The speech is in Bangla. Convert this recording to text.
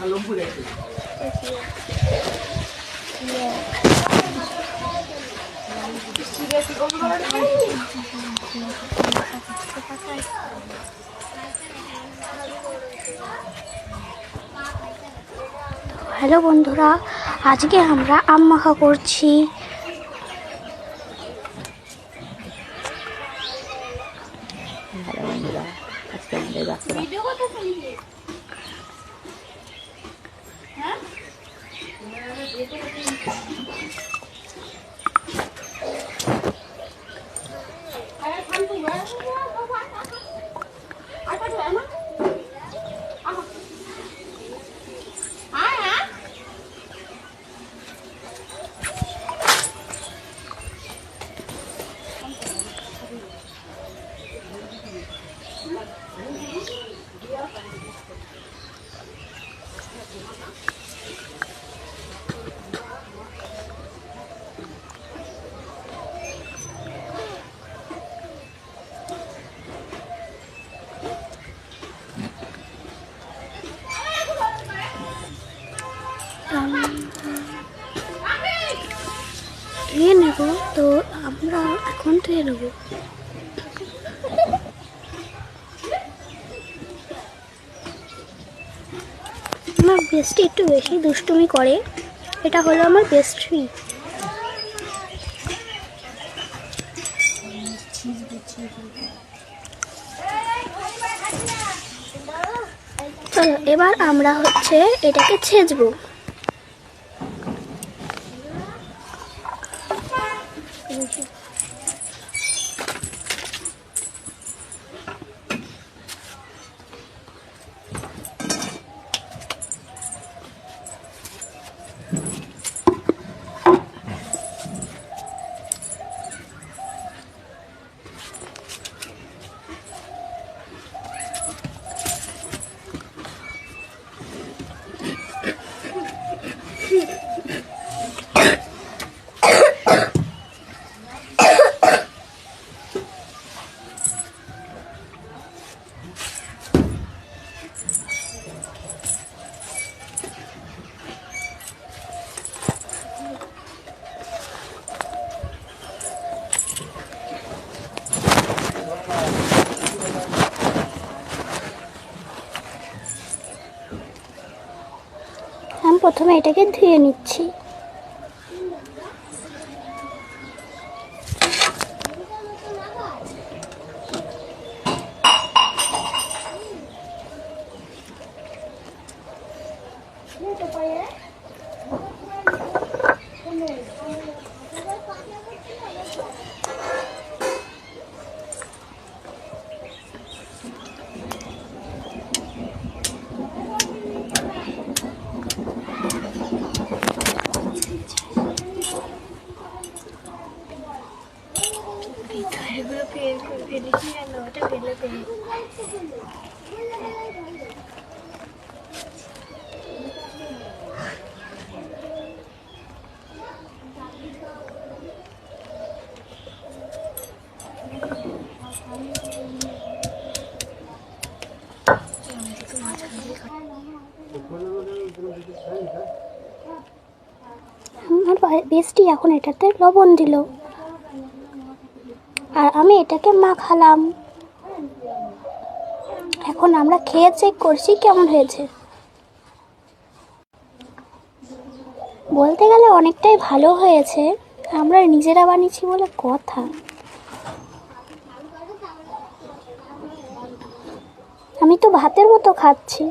হ্যালো বন্ধুরা, আজকে আমরা আম মাখা করছি। হ্যালো বন্ধুরা, আজকে আমাদের বাচ্চারা ধুয়ে নেব, তো আমরা এখন ধুয়ে নেব। আমার বেস্টি একটু বেশি দুষ্টুমি করে, এটা হলো আমার বেস্টি। চলো এবার আমরা এটাকে ছেঁচবো। আমি প্রথমে এটাকে ধুয়ে নিচ্ছি। আমার বেস্টি এখন এটাতে লবণ দিল, আর আমি এটাকে মাখালাম। এখন আমরা খেয়ে চেক করছি কেমন হয়েছে। বলতে গেলে অনেকটাই ভালো হয়েছে, আমরা নিজেরা বানিয়েছি বলে কথা। আমি তো ভাতের মতো খাচ্ছি।